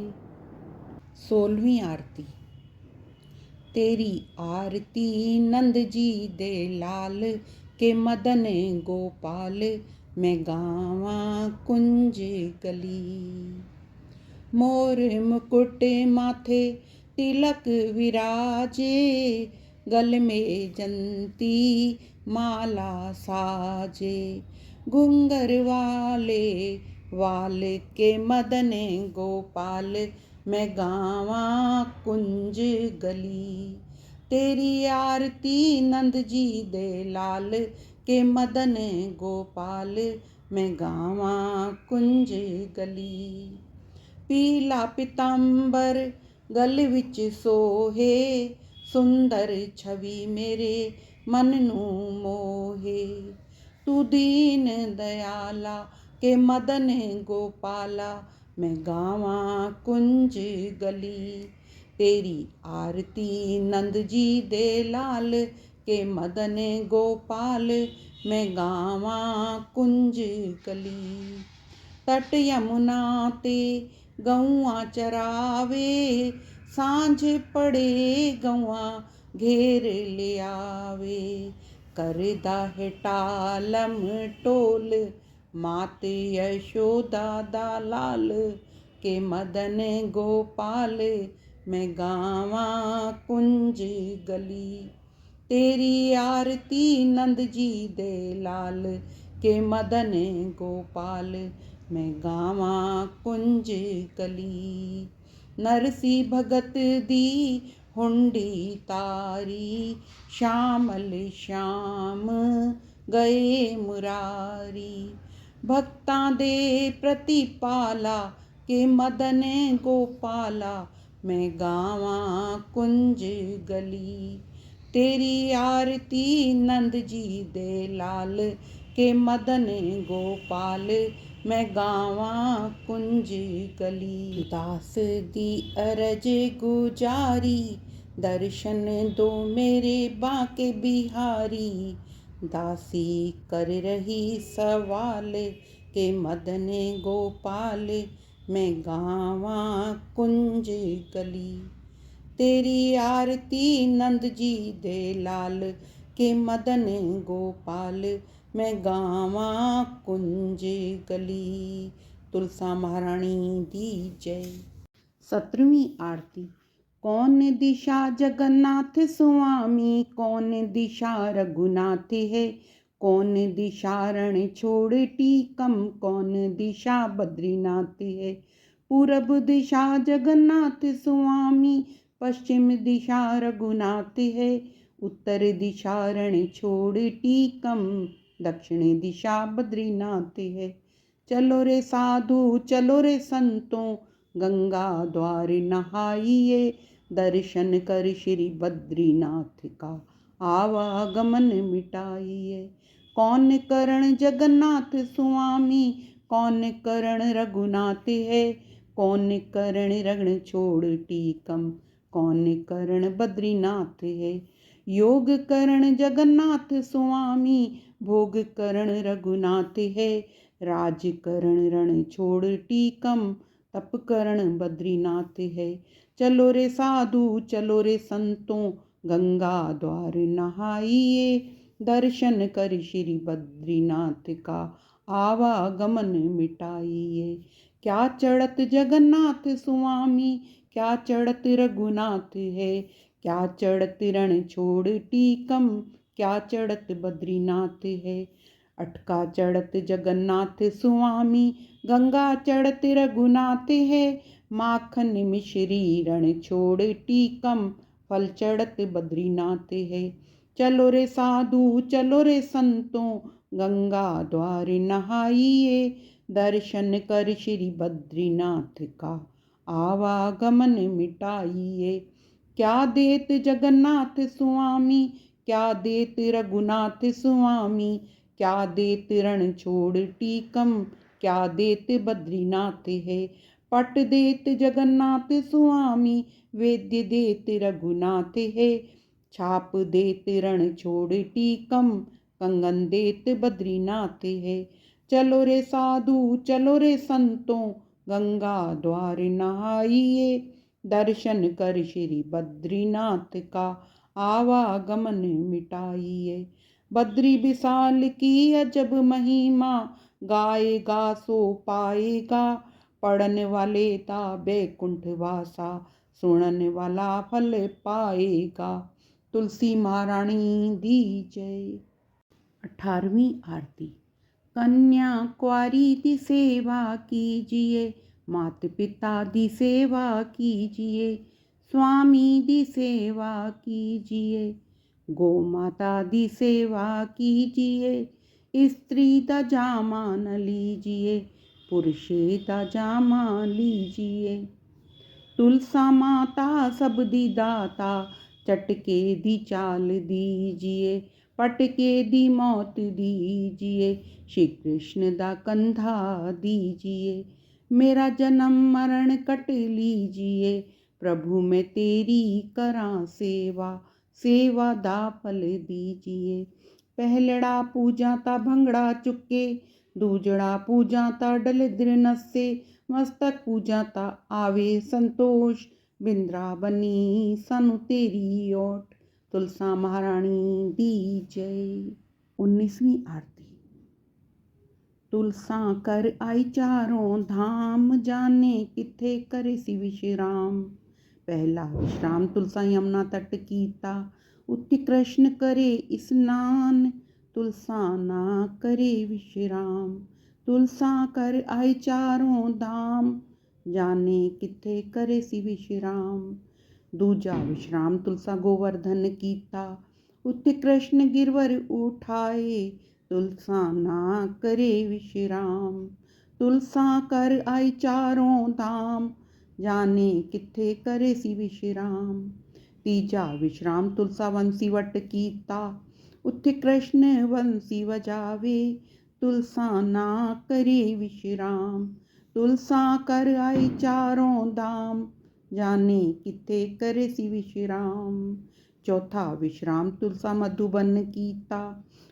16ਵੀਂ ਆਰਤੀ। तेरी आरती नंद जी दे लाल के मदन गोपाल, मैं गावा कुंज गली। मोर मुकुट माथे तिलक विराजे, गल में जंती माला साजे। घुंगर वाले वाल के मदन गोपाल, मैं गावा कुंज गली। तेरी आरती नंद जी दे लाल के मदन गोपाल, मैं गावा कुंज गली। पीला पितांबर गल विच सोहे, सुंदर छवि मेरे मन नू मोहे। तू दीन दयाला के मदन गोपाला, मैं गावा कुंज गली। तेरी आरती नंद जी दे लाल के मदन गोपाल, मैं गावा कुंज गली। तट यमुना ते गौआं चरावे, सांझ पड़े गौआं घेर लियावे। करदा है टालम टोल, मात यशोदा दा लाल के मदन गोपाल, मैं गावा कुंज गली। तेरी आरती नंद जी दे लाल के मदन गोपाल, मैं गावा कुंज गली। नरसी भगत दी हुंडी तारी, श्यामल श्याम गए मुरारी। भक्तां दे प्रतिपाला के मदन गोपाला, मैं गावा कुंज गली। तेरी आरती नंद जी दे लाल के मदन गोपाल, मैं गावा कुंज गली। दास दी अरज गुजारी, दर्शन दो मेरे बांके बिहारी। दासी कर रही सवाल के मदन गोपाल, मैं गावा कुंज गली। तेरी आरती नंद जी दे लाल के मदन गोपाल, मैं गावा कुंज गली। तुलसा महारानी दी जय। 17वीं आरती। कौन दिशा जगन्नाथ स्वामी, कौन दिशा रघुनाथ है। कौन दिशा रण छोड़ टीकम, कौन दिशा बद्रीनाथ है। पूरब दिशा जगन्नाथ स्वामी, पश्चिम दिशा रघुनाथ है। उत्तर दिशा रण छोड़ टीकम, दक्षिण दिशा बद्रीनाथ है। चलो रे साधु चलो रे संतों, गंगा द्वार नहाइए। दर्शन कर श्री बद्रीनाथ का आवागमन मिटाइए। कौन करण जगन्नाथ स्वामी, कौन करण रघुनाथ है। कौन करण रण छोड़ टीकम, कौन करण बद्रीनाथ है। योग करण जगन्नाथ स्वामी, भोग करण रघुनाथ है। राज करण रण छोड़ टीकम, तप करण बद्रीनाथ है। चलो रे साधु चलो रे संतों, गंगा द्वार नहाइए। दर्शन कर श्री बद्रीनाथ का आवागमन मिटाइए। क्या चढ़त जगन्नाथ स्वामी, क्या चढ़त रघुनाथ है। क्या चढ़त रण छोड़ टीकम, क्या चढ़त बद्रीनाथ है। अटका चढ़त जगन्नाथ स्वामी, गंगा चढ़त रघुनाथ है। माखन मिश्री रण छोड़ टीकम, फल चढ़त बद्रीनाथ है। चलो रे साधु चलो रे संतों, गंगा द्वार नहाइए। दर्शन कर श्री बद्रीनाथ का, आवागमन मिटाइए। क्या देत जगन्नाथ स्वामी, क्या देत रघुनाथ स्वामी, क्या देत रण छोड़ टीकम, क्या देत बद्रीनाथ है। पट देत जगन्नाथ स्वामी, वेद्य देत रघुनाथ है। छाप देत रण छोड़ टीकम, कंगन देत बद्रीनाथ है। चलो रे साधु चलो रे संतों, गंगा द्वार नहाइए। दर्शन कर श्री बद्रीनाथ का, आवागमन मिटाइए। बद्री विशाल की अजब महिमा, गाएगा सो पाएगा। पढ़ने वाले ता बैकुंठ वासा, सुनने वाला फल पाएगा। तुलसी महारानी दी जय। 18वीं आरती। कन्या कुंवारी दी सेवा कीजिए, मात पिता दी सेवा कीजिए। स्वामी दी सेवा कीजिए, गौ माता दी सेवा कीजिए। स्त्री दा जामा न लीजिए, पुरुषे दा जामा लीजिए। तुलसा माता सब दी दाता, चटके दी चाल दीजिए। पटके दी मौत दीजिए, श्री कृष्ण दा कंधा दीजिए। मेरा जन्म मरण कट लीजिए, प्रभु मैं तेरी करां सेवा। सेवा दा फल दीजिए। पहलड़ा पूजा ता भंगड़ा चुके, दूजड़ा पूजा ता डलिद्र नसे। मस्तक पूजा ता आवे संतोष, बिंद्रावनी सानू तेरी ओट। तुलसा महारानी दी जय। 19वीं आरती। तुलसा कर आई चारों धाम, जाने किथे करे सी विश्राम। पहला विश्राम तुलसा यमुना तट कीता, उत्ति कृष्ण करे स्नान। तुलसा ना करे विश्राम, तुलसा कर आई चारों धाम, जाने किथे करे सी विश्राम। दूजा विश्राम तुलसा गोवर्धन कीता, उत्ति कृष्ण गिरवर उठाए। तुलसा ना करे विश्राम, तुलसा कर आई चारों धाम, जाने किथे करे सी विश्राम। तीजा विश्राम तुलसा वंशी वट कीता, उत्थे कृष्ण वंशी वजावे। तुलसा ना करे विश्राम, तुलसा कर आई चारों धाम, जाने किथे करे सी विश्राम। चौथा विश्राम तुलसा मधुबन कीता,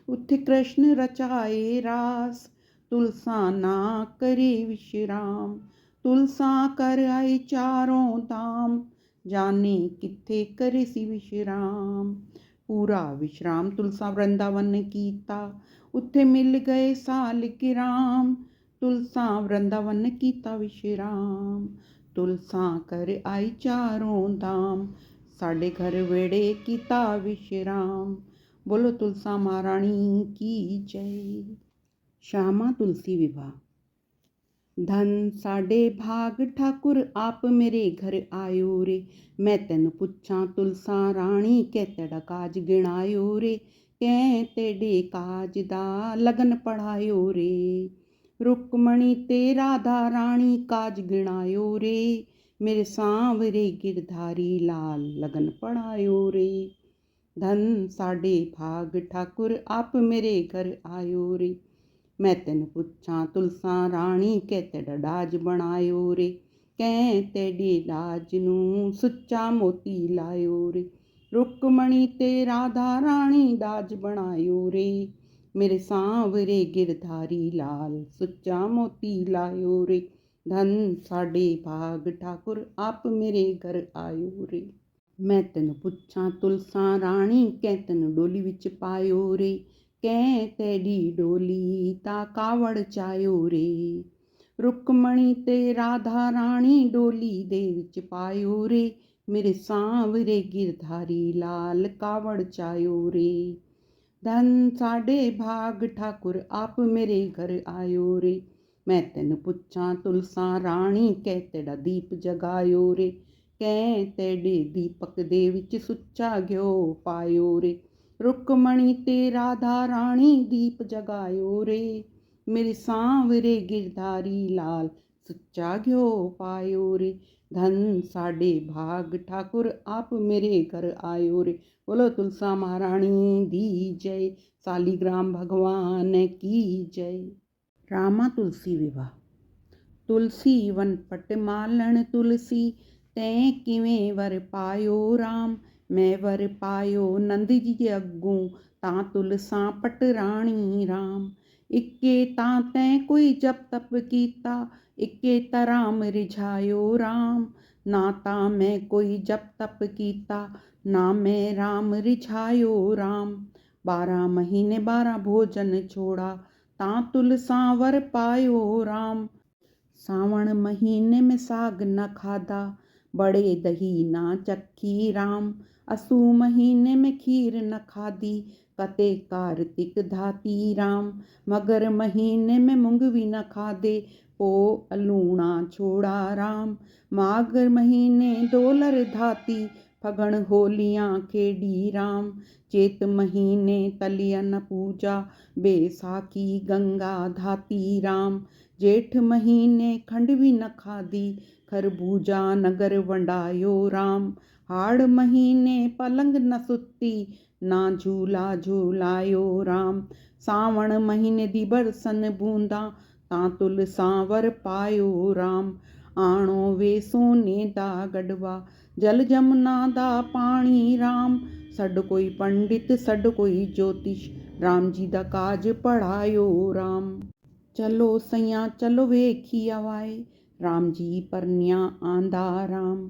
उत्थे कृष्ण रचाए रास। तुलसा ना करे विश्राम, तुलसा कर आई चारों धाम, जाने किथे करे सी विश्राम। पूरा विश्राम तुलसा वृंदावन कीता, उत्थे मिल गए सालिक राम। तुलसा वृंदावन कीता विश्राम, तुलसा कर आई चारों धाम, साडे घर वेड़े कीता विश्राम। बोलो तुलसा महारानी की जय। श्यामा तुलसी विवाह। धन साडे भाग ठाकुर आप मेरे घर आयो रे। मैं तेन पुछां तुलसा राणी, कै तेरा काज गिणायो रे। कै तेरे काज दा लगन पढ़ायो रे। रुक्मणी ते राधा राणी काज गिणायो रे। मेरे सांवरे गिरधारी लाल लगन पढ़ायो रे। धन साडे भाग ठाकुर आप मेरे घर आयो रे। मैं तेन पुछां तुलसा राणी, कै तेरा डाज बनायो रे। कै तेरे डाज नूं सुच्चा मोती लायो रे। रुक्मणी ते राधा राणी डाज बनायो रे। मेरे सांवरे गिरधारी लाल सुच्चा मोती लायो रे। धन साडे भाग ठाकुर आप मेरे घर आयो रे। मैं तेन पुछां तुलसा राणी, कै तेन डोली विच पायो रे। कै तेरी डोली ता कावड़ चायो रे। रुक्मणी ते राधा राणी डोली दे विच पायो रे। मेरे सांवरे गिरधारी लाल कावड़ चायो रे। ਧਨ ਸਾਡੇ ਭਾਗ ਠਾਕੁਰ ਆਪ ਮੇਰੇ ਘਰ ਆਇਓ ਰੇ। ਮੈਂ ਤੈਨੂੰ ਪੁੱਛਾਂ ਤੁਲਸਾਂ ਰਾਣੀ ਕਹਿ ਤੇਰਾ ਦੀਪ ਜਗਾਇਓ ਰੇ। ਕਹਿ ਤੇਡੇ ਦੀਪਕ ਦੇ ਵਿੱਚ ਸੁੱਚਾ ਘਿਓ ਪਾਇਓ ਰੇ। ਰੁਕਮਣੀ ਤੇ ਰਾਧਾ ਰਾਣੀ ਦੀਪ ਜਗਾਇਓ ਰੇ। ਮੇਰੇ ਸਾਂਵਰੇ ਗਿਰਧਾਰੀ ਲਾਲ ਸੁੱਚਾ ਘਿਓ ਪਾਇਓ ਰੇ। ਧਨ ਸਾਡੇ ਭਾਗ ਠਾकुर आप मेरे घर आयो रे। बोलो तुलसा महारानी दी जय। सालीग्राम भगवान की जय। रामा तुलसी विवाह। तुलसी वन पट मालण तुलसी तैं किवें वर पायो राम। मैं वर पायो नंद जी अग्गों तां तुलसा पट राणी राम। इक्के तां तैं कोई जप तप कीता इक्के तराम रिझायो राम। ना तां मैं कोई जप तप कीता ना मैं राम रिझायो राम। 12 महीने 12 भोजन छोड़ा तां तुलसा वर पायो राम। सावण महीने में साग न खाधा बड़े दही ना चखी राम। असू महीने में खीर न खाधी कते कार्तिक धाती राम। मगर महीने में मूंगवी न खाधे पो अलूणा छोड़ा राम। माघ महीने डोलर धाती फगण होलियां खेड़ी राम। चेत महीने तलिया न पूजा बैसाखी गंगा धाती राम। जेठ महीने खंडवी न खाधी खरबूजा नगर वंडायो राम। हाड़ महीने पलंग न सुती ना झूला झूलायो राम। सावण महीने दी बरसन बूंदा तां तुलसा वर पायो राम। आणो वे सोने दा गढ़वा जल जमुना दा पानी राम। सड कोई पंडित सड कोई ज्योतिष राम जी दा काज पढ़ायो राम। चलो सैया चलो वेखी आवाए राम जी परनिया आंदा राम।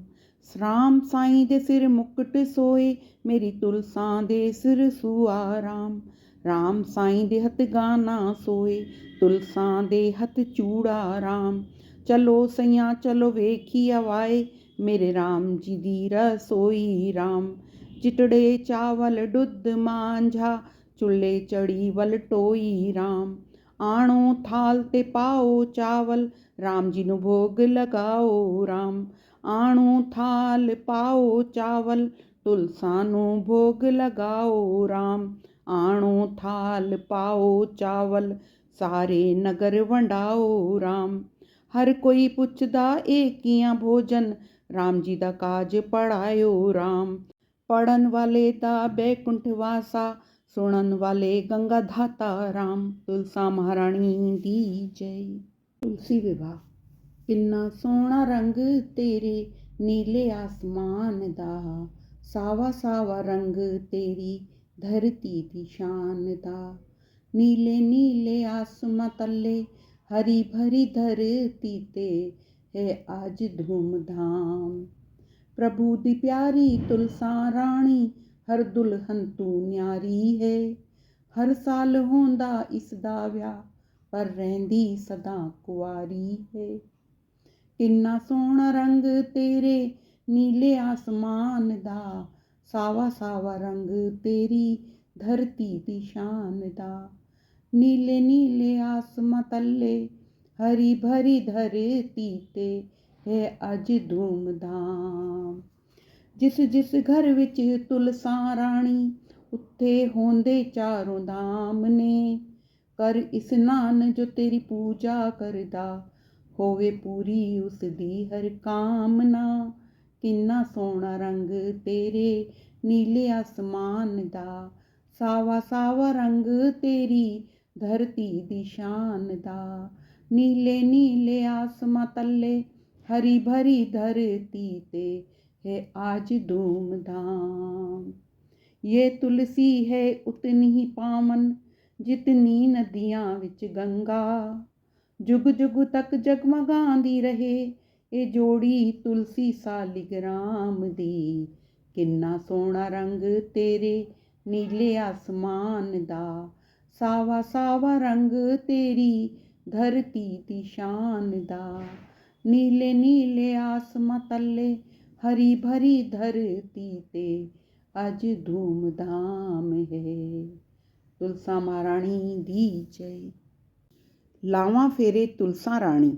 राम साईं दे सिर मुकुट सोए मेरी तुलसा दे सिर सुआ राम। राम साईं दे हथ गाना सोए तुलसा दे हथ चूड़ा राम। चलो सैया चलो वेखी आवाए मेरे राम जी दी रसोई राम। चिटड़े चावल दुध मांझा चुल्हे चढ़ी वल टोई राम। आणो थाल ते पाओ चावल राम जी नू भोग लगाओ राम। आणो थाल पाओ चावल तुलसा नू भोग लगाओ राम। आणो थाल पाओ चावल सारे नगर वंडाओ राम। हर कोई पुछदा ए कियां भोजन राम जी दा काज पढ़ायो राम। पढ़न वाले दा बैकुंठ वासा सुनन वाले गंगा धाता राम। तुलसा महारानी दी जय। तुलसी विवाह। किन्ना सोहना रंग तेरे नीले आसमान दा सावा सावा रंग तेरी धरती दी शान दा। नीले नीले आसमां तले हरी भरी धरती ते है आज धूमधाम। प्रभु दी प्यारी तुलसा रानी हर दुल्हन तू न्यारी है। हर साल होंदा इसदा व्याह पर रहंदी सदा कुआरी है। किन्ना सोहना रंग तेरे नीले आसमान दा सावा सावा रंग तेरी धरती दी शान दा। नीले नीले आसमां तले हरी भरी धरती ते है अज धूमधाम। जिस जिस घर विच तुलसा रानी उत्थे होंदे चारों धाम ने। कर इस्नान जो तेरी पूजा करदा होवे पूरी उस दी हर कामना। किन्ना सोहना रंग तेरे नीले आसमान दा सावा सावा रंग तेरी धरती दी शान दा। नीले नीले आसमां तले हरी भरी धरती ते है आज धूमधाम। ये तुलसी है उतनी ही पावन जितनी नदियां विच गंगा। जुग जुग तक जगमगांदी रहे ये जोड़ी तुलसी सालिग्राम दी। किन्ना सोहना रंग तेरे नीले आसमान दा सावा सावा रंग तेरी धरती दी शान दा। नीले नीले आसमां तले हरी भरी धरती ते अज धूमधाम है। तुलसा महारानी दी जय। ਲਾਵਾਂ ਫੇਰੇ ਤੁਲਸਾ ਰਾਣੀ।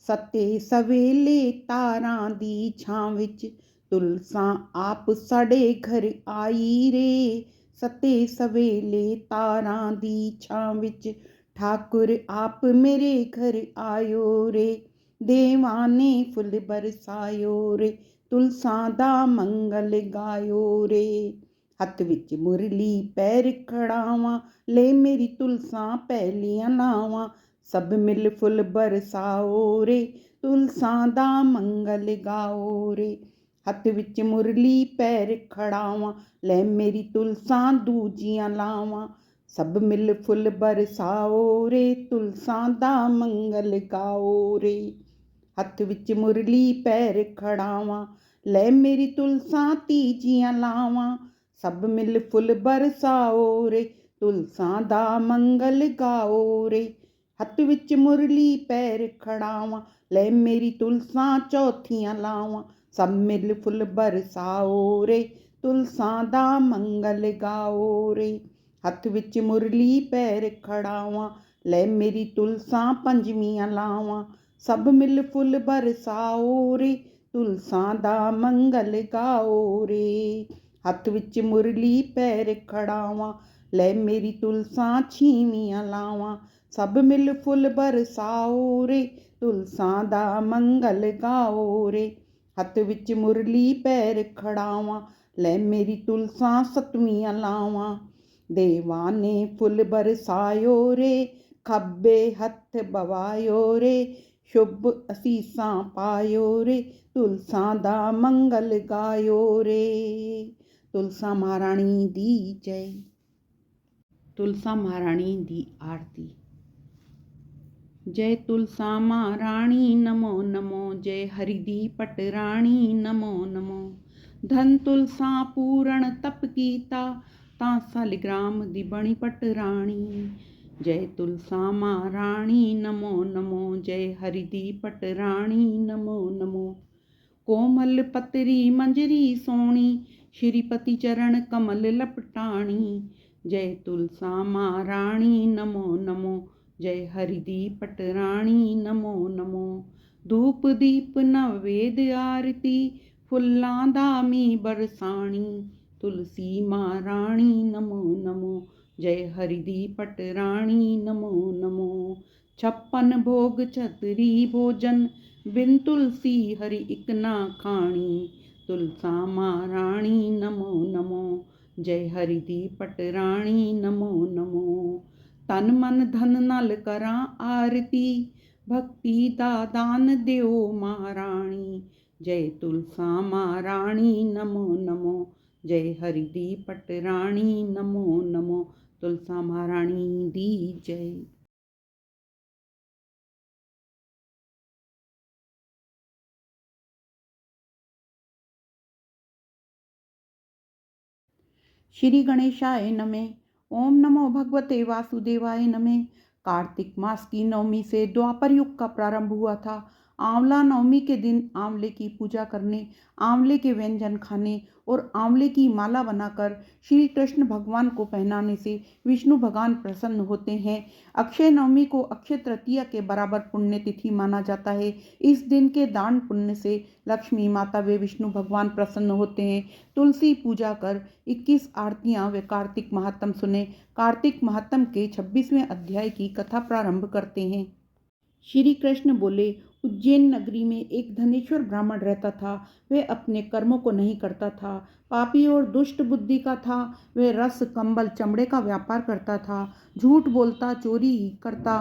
ਸੱਤੇ ਸਵੇਲੇ ਤਾਰਾਂ ਦੀ ਛਾਂ ਵਿੱਚ ਤੁਲਸਾ ਆਪ ਸਾਡੇ ਘਰ ਆਈ ਰੇ। ਸੱਤੇ ਸਵੇਲੇ ਤਾਰਾਂ ਦੀ ਛਾਂ ਵਿੱਚ ਠਾਕੁਰ ਆਪ ਮੇਰੇ ਘਰ ਆਇਓ ਰੇ। ਦੇਵਾਂ ਨੇ ਫੁੱਲ ਬਰਸਾਇਓ ਰੇ, ਤੁਲਸਾ ਦਾ ਮੰਗਲ ਗਾਇਓ ਰੇ। ਹੱਥ ਵਿੱਚ ਮੁਰਲੀ ਪੈਰ ਖੜਾਵਾਂ, ਲੈ ਮੇਰੀ ਤੁਲਸਾ ਪਹਿਲੀਆਂ ਲਾਵਾਂ। ਸਭ ਮਿਲ ਫੁੱਲ ਬਰਸਾਓ ਰੇ, ਤੁਲਸਾ ਦਾ ਮੰਗਲ ਗਾਓ ਰੇ। ਹੱਥ ਵਿੱਚ ਮੁਰਲੀ ਪੈਰ ਖੜਾਵਾਂ, ਲੈ ਮੇਰੀ ਤੁਲਸਾ ਦੂਜੀਆਂ ਲਾਵਾਂ। ਸਭ ਮਿਲ ਫੁੱਲ ਬਰਸਾਓ ਰੇ, ਤੁਲਸਾ ਦਾ ਮੰਗਲ ਗਾਓ ਰੇ। ਹੱਥ ਵਿੱਚ ਮੁਰਲੀ ਪੈਰ ਖੜਾਵਾਂ, ਲੈ ਮੇਰੀ ਤੁਲਸਾ ਤੀਜੀਆਂ ਲਾਵਾਂ। ਸਭ ਮਿਲ ਫੁੱਲ ਬਰਸਾਓ ਰੇ, ਤੁਲਸਾ ਦਾ ਮੰਗਲ ਗਾਓ ਰੇ। ਹੱਥ ਵਿੱਚ ਮੁਰਲੀ ਪੈਰ ਖੜਾਵਾਂ, ਲੈ ਮੇਰੀ ਤੁਲਸਾ ਚੌਥੀਆਂ ਲਾਵਾਂ। ਸਭ ਮਿਲ ਫੁੱਲ ਬਰਸਾਓ ਰੇ, ਤੁਲਸਾ ਦਾ ਮੰਗਲ ਗਾਓ ਰੇ। ਹੱਥ ਵਿੱਚ ਮੁਰਲੀ ਪੈਰ ਖੜਾਵਾਂ, ਲੈ ਮੇਰੀ ਤੁਲਸਾ ਪੰਜਵੀਆਂ ਲਾਵਾਂ। ਸਭ ਮਿਲ ਫੁੱਲ ਬਰਸਾਓ ਰੇ, ਤੁਲਸਾ ਦਾ ਮੰਗਲ ਗਾਓ ਰੇ। ਹੱਥ ਵਿੱਚ ਮੁਰਲੀ ਪੈਰ ਖੜਾਵਾਂ, ਲੈ ਮੇਰੀ ਤੁਲਸਾ ਛੀਵੀਆਂ ਲਾਵਾਂ। ਸਭ ਮਿਲ ਫੁੱਲ ਬਰਸਾਓ ਰੇ, ਤੁਲਸਾ ਦਾ ਮੰਗਲ ਗਾਓ ਰੇ। ਹੱਥ ਵਿੱਚ ਮੁਰਲੀ ਪੈਰ ਖੜਾਵਾਂ, ਲੈ ਮੇਰੀ ਤੁਲਸਾ ਸੱਤਵੀਆਂ ਲਾਵਾਂ। ਦੇਵਾਂ ਨੇ ਫੁੱਲ ਬਰਸਾਇਓ ਰੇ, ਖੱਬੇ ਹੱਥ ਬਵਾਇਓ ਰੇ। ਸ਼ੁਭ ਅਸੀਸਾਂ ਪਾਇਓ ਰੇ, ਤੁਲਸਾ ਦਾ ਮੰਗਲ ਗਾਇਓ ਰੇ। ਤੁਲਸਾ ਮਹਾਰਾਣੀ ਦੀ ਜੈ। ਤੁਲਸਾ ਮਹਾਰਾਣੀ ਦੀ ਆਰਤੀ। जय तुलसा महाराणी नमो नमो, जय हरि दी पटराणी नमो नमो। धन तुलसा पूरण तप कीता, तां सालिग्राम दी बणी पटराणी। जय तुलसा महाराणी नमो नमो, जय हरि दी पटराणी नमो नमो। कोमल पतरी मंजरी सोणी, श्रीपति चरण कमल लपटाणी। जय तुलसा महाराणी नमो नमो, जय हरि दी पटराणी नमो नमो। धूप दीप नवेद आरती, फुल्लां दा मीं बरसाणी। तुलसी महाराणी नमो नमो, जय हरि दी पटराणी नमो नमो। छप्पन भोग छतरी भोजन, बिन तुलसी हरि इक ना खाणी। तुलसा महाराणी नमो नमो, जय हरि दी पटराणी नमो नमो। तन मन धन नाल करां आरती, भक्ति दा दान दिओ महाराणी। जय तुलसा महाराणी नमो नमो, जय हरि दी पटराणी नमो नमो। तुलसा महाराणी दी जय। श्री गणेशाय नमः। ओम नमो भगवते वासुदेवाय नमः। कार्तिक मास की नवमी से द्वापर युग का प्रारंभ हुआ था। आंवला नवमी के दिन आंवले की पूजा करने, आंवले के व्यंजन खाने और आंवले की माला बनाकर श्री कृष्ण भगवान को पहनाने से विष्णु भगवान प्रसन्न होते हैं। अक्षय नवमी को अक्षय तृतीया के बराबर पुण्य तिथि माना जाता है। इस दिन के दान पुण्य से लक्ष्मी माता व विष्णु भगवान प्रसन्न होते हैं। तुलसी पूजा कर 21 आरतियां व कार्तिक महात्म सुने। कार्तिक महात्म के 26वें अध्याय की कथा प्रारंभ करते हैं। श्री कृष्ण बोले, उज्जैन नगरी में एक धनेश्वर ब्राह्मण रहता था। वह अपने कर्मों को नहीं करता था, पापी और दुष्ट बुद्धि का था। वह रस, कंबल, चमड़े का व्यापार करता था, झूठ बोलता, चोरी करता,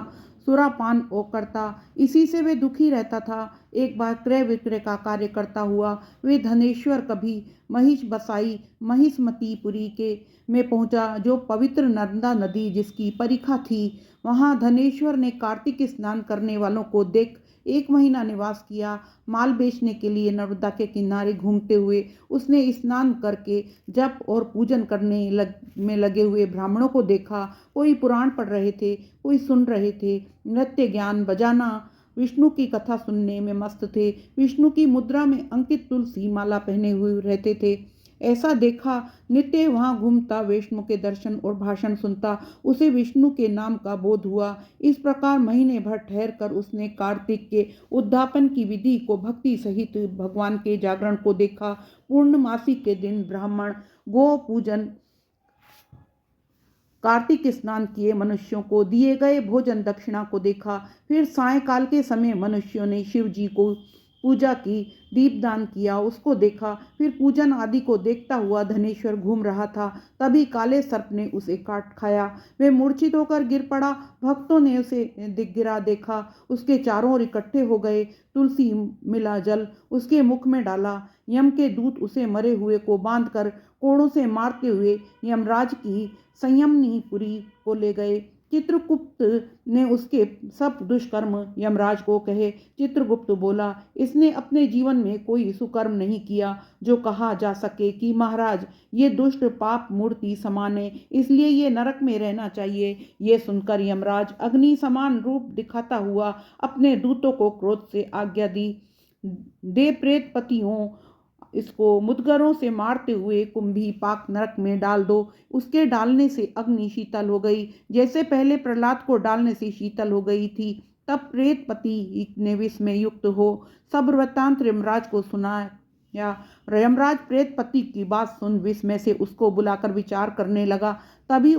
सुरापान करता। इसी से वह दुखी रहता था। एक बार क्रय विक्रय का कार्य करता हुआ वे धनेश्वर कभी महिष बसाई महिषमतीपुरी के में पहुंचा, जो पवित्र नर्मदा नदी जिसकी परिखा थी। वहां धनेश्वर ने कार्तिक स्नान करने वालों को देख 1 महीना निवास किया। माल बेचने के लिए नर्मदा के किनारे घूमते हुए उसने स्नान करके जप और पूजन करने में लगे हुए ब्राह्मणों को देखा। कोई पुराण पढ़ रहे थे, कोई सुन रहे थे, नृत्य, ज्ञान, बजाना, विष्णु की कथा सुनने में मस्त थे। विष्णु की मुद्रा में अंकित तुलसी माला पहने हुए रहते थे। ऐसा देखा नित्य वहाँ घूमता, वैष्णव के दर्शन और भाषण सुनता, उसे विष्णु के नाम का बोध हुआ। इस प्रकार महीने भर ठहर कर उसने कार्तिक के उद्यापन की विधि को भक्ति सहित भगवान के जागरण को देखा। पूर्णमासी के दिन ब्राह्मण गो पूजन, कार्तिक स्नान किए मनुष्यों को दिए गए भोजन दक्षिणा को देखा। फिर सायंकाल के समय मनुष्यों ने शिव जी को पूजा की, दीपदान किया, उसको देखा। फिर पूजन आदि को देखता हुआ धनेश्वर घूम रहा था, तभी काले सर्प ने उसे काट खाया। वे मूर्छित होकर गिर पड़ा। भक्तों ने उसे गिरा देखा, उसके चारों ओर इकट्ठे हो गए। तुलसी मिला जल उसके मुख में डाला। यम के दूत उसे मरे हुए को बांधकर कोड़ों से मारते हुए यमराज की संयमनीपुरी को ले गए। चित्रगुप्त ने उसके सब दुष्कर्म यमराज को कहे। चित्रगुप्त बोला, इसने अपने जीवन में कोई सुकर्म नहीं किया जो कहा जा सके कि महाराज ये दुष्ट पाप मूर्ति समान है, इसलिए ये नरक में रहना चाहिए। ये सुनकर यमराज अग्नि समान रूप दिखाता हुआ अपने दूतों को क्रोध से आज्ञा दी, दे प्रेत पतियों इसको मुदगरों से मारते हुए कुंभी पाक नरक में डाल दो। उसके डालने से अग्नि शीतल हो गई, जैसे पहले प्रहलाद को डालने से शीतल हो गई थी। तब प्रेतपति ने विस्मय युक्त हो सब वृत्तांत यमराज को सुनाया। यमराज प्रेतपति की बात सुन विस्मय से उसको बुलाकर विचार करने लगा। तभी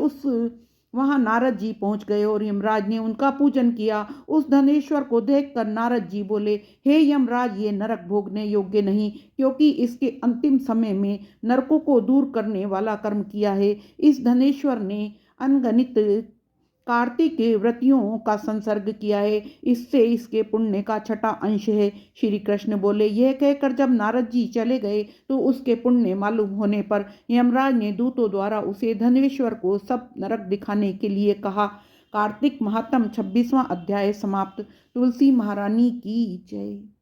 वहां नारद जी पहुंच गए और यमराज ने उनका पूजन किया। उस धनेश्वर को देखकर नारद जी बोले, हे यमराज, ये नरक भोगने योग्य नहीं, क्योंकि इसके अंतिम समय में नरकों को दूर करने वाला कर्म किया है। इस धनेश्वर ने अनगणित कार्तिक के व्रतियों का संसर्ग किया है, इससे इसके पुण्य का छठा अंश है। श्री कृष्ण बोले। यह कहकर जब नारद जी चले गए तो उसके पुण्य मालूम होने पर यमराज ने दूतों द्वारा उसे धनेश्वर को सब नरक दिखाने के लिए कहा। कार्तिक महात्म 26वां अध्याय समाप्त। तुलसी महारानी की जय।